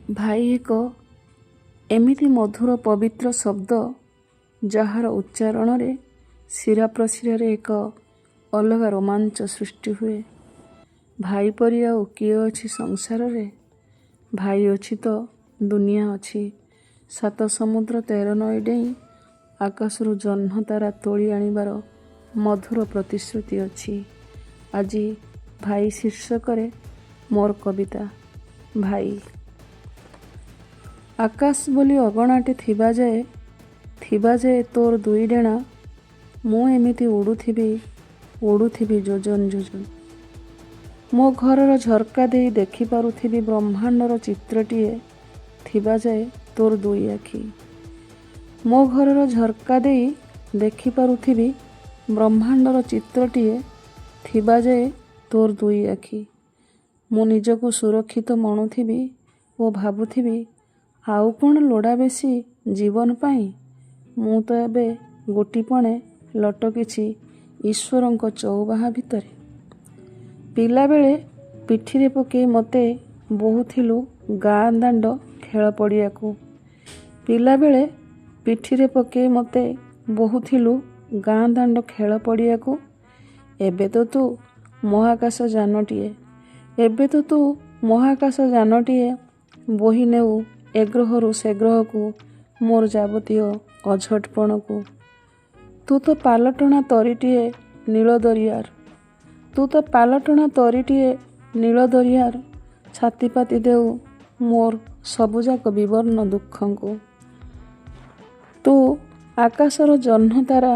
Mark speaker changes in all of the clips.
Speaker 1: ଭାଇ ଏକ ଏମିତି ମଧୁର ପବିତ୍ର ଶବ୍ଦ ଯାହାର ଉଚ୍ଚାରଣରେ ଶିରା ପ୍ରଶିରାରେ ଏକ ଅଲଗା ରୋମାଞ୍ଚ ସୃଷ୍ଟି ହୁଏ। ଭାଇ ପରି ଆଉ କିଏ ଅଛି ସଂସାରରେ? ଭାଇ ଅଛି ତ ଦୁନିଆ ଅଛି। 7 ସମୁଦ୍ର 13 ନଈ ଡେଇଁ ଆକାଶରୁ ଜହ୍ନ ତାରା ତୋଳି ଆଣିବାର ମଧୁର ପ୍ରତିଶ୍ରୁତି ଅଛି। ଆଜି ଭାଇ ଶୀର୍ଷକରେ ମୋର କବିତା। ଭାଇ ଆକାଶ ବୋଲି ଅଗଣାଟେ ଥିବା ଯାଏ ତୋର 2 ଡେଣା। ମୁଁ ଏମିତି ଉଡ଼ୁଥିବି ଯୋଜନ ଯୋଜନ। ମୋ ଘରର ଝର୍କା ଦେଇ ଦେଖିପାରୁଥିବି ବ୍ରହ୍ମାଣ୍ଡର ଚିତ୍ରଟିଏ ଥିବା ଯାଏ ତୋର 2 ଆଖି। ମୋ ଘରର ଝର୍କା ଦେଇ ଦେଖିପାରୁଥିବି ବ୍ରହ୍ମାଣ୍ଡର ଚିତ୍ରଟିଏ ଥିବା ଯାଏ ତୋର 2 ଆଖି। ମୁଁ ନିଜକୁ ସୁରକ୍ଷିତ ମଣୁଥିବି ଓ ଭାବୁଥିବି ଆଉ କ'ଣ ଲୋଡ଼ା ବେଶୀ ଜୀବନ ପାଇଁ। ମୁଁ ତ ଏବେ ଗୋଟିପଣେ ଲଟକିଛି ଈଶ୍ୱରଙ୍କ ଚଉବାହା ଭିତରେ। ପିଲାବେଳେ ପିଠିରେ ପକେଇ ମୋତେ ବୋହୁଥିଲୁ ଗାଁ ଦାଣ୍ଡ ଖେଳ ପଡ଼ିଆକୁ। ପିଲାବେଳେ ପିଠିରେ ପକେଇ ମୋତେ ବୋହୁଥିଲୁ ଗାଁ ଦାଣ୍ଡ ଖେଳ ପଡ଼ିଆକୁ। ଏବେ ତ ତୁ ମହାକାଶ ଯାନଟିଏ ବୋହି ନେଉ ଏଗ୍ରହରୁ ସେଗ୍ରହକୁ ମୋର ଯାବତୀୟ ଅଝଟପଣକୁ। ତୁ ତ ପାଲଟଣା ନୀଳ ଦରିଆର ଛାତି ପାତି ଦେଉ ମୋର ସବୁଯାକ ବିବର୍ଣ୍ଣ ଦୁଃଖଙ୍କୁ। ତୁ ଆକାଶର ଜହ୍ନ ତାରା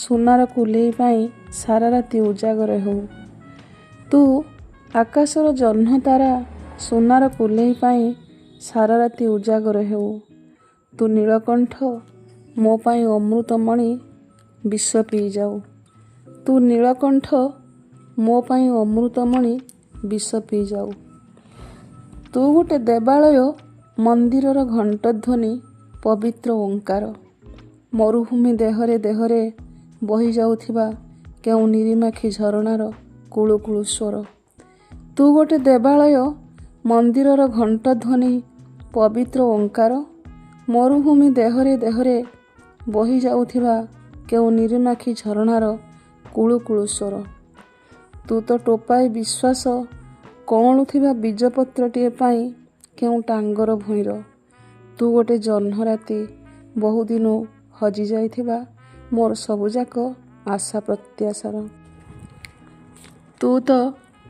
Speaker 1: ସୁନାର କୁଲେଇ ପାଇଁ ସାରା ରାତି ଉଜାଗର ହେଉ। ତୁ ଆକାଶର ଜହ୍ନ ତାରା ସୁନାର କୁଲେଇ ପାଇଁ ସାରା ରାତି ଉଜାଗର ହେଉ। ତୁ ନୀଳକଣ୍ଠ ମୋ ପାଇଁ ଅମୃତମଣି ବିଷ ପିଇଯାଉ। ତୁ ନୀଳକଣ୍ଠ ମୋ ପାଇଁ ଅମୃତମଣି ବିଷ ପିଇଯାଉ। ତୁ ଗୋଟେ ଦେବାଳୟ ମନ୍ଦିରର ଘଣ୍ଟଧ୍ୱନି ପବିତ୍ର ଓଙ୍କାର। ମରୁଭୂମି ଦେହରେ ଦେହରେ ବହି ଯାଉଥିବା କେଉଁ ନିରିମାଖି ଝରଣାର କୁଳୁ କୁଳୁ ସ୍ୱର। ତୁ ଗୋଟେ ଦେବାଳୟ ମନ୍ଦିରର ଘଣ୍ଟଧ୍ୱନି ପବିତ୍ର ଓଙ୍କାର। ମରୁଭୂମି ଦେହରେ ଦେହରେ ବହି ଯାଉଥିବା କେଉଁ ନିରିମାଖି ଝରଣାର କୁଳୁ କୁଳୁ ସ୍ୱର। ତୁ ତ ଟୋପାଏ ବିଶ୍ୱାସ କଅଁଳୁଥିବା ବୀଜପତ୍ରଟିଏ ପାଇଁ କେଉଁ ଟାଙ୍ଗର ଭୂଇଁର। ତୁ ଗୋଟେ ଜହ୍ନ ରାତି ବହୁଦିନୁ ହଜିଯାଇଥିବା ମୋର ସବୁଯାକ ଆଶା ପ୍ରତ୍ୟାଶାର। ତୁ ତ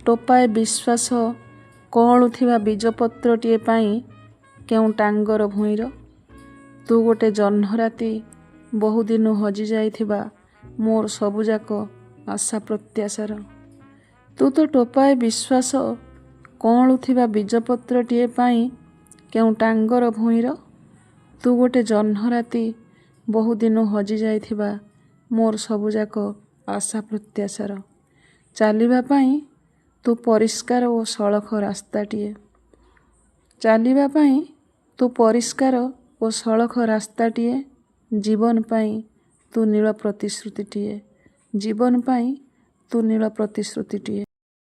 Speaker 1: ଟୋପାଏ ବିଶ୍ୱାସ କଅଁଳୁଥିବା ବୀଜପତ୍ରଟିଏ ପାଇଁ କେଉଁ ଟାଙ୍ଗର ଭୂଇଁର। ତୁ ଗୋଟେ ଜହ୍ନ ରାତି ବହୁଦିନୁ ହଜିଯାଇଥିବା ମୋର ସବୁଯାକ ଆଶା ପ୍ରତ୍ୟାଶାର। ତୁ ତ ଟୋପାଏ ବିଶ୍ୱାସ କଅଁଳୁଥିବା ବୀଜପତ୍ରଟିଏ ପାଇଁ କେଉଁ ଟାଙ୍ଗର ଭୂଇଁର। ତୁ ଗୋଟେ ଜହ୍ନ ରାତି ବହୁଦିନୁ ହଜିଯାଇଥିବା ମୋର ସବୁଯାକ ଆଶା ପ୍ରତ୍ୟାଶାର। ଚାଲିବା ପାଇଁ ତୁ ପରିଷ୍କାର ଓ ସଳଖ ରାସ୍ତାଟିଏ। ଜୀବନ ପାଇଁ ତୁ ନୀଳ ପ୍ରତିଶ୍ରୁତିଟିଏ।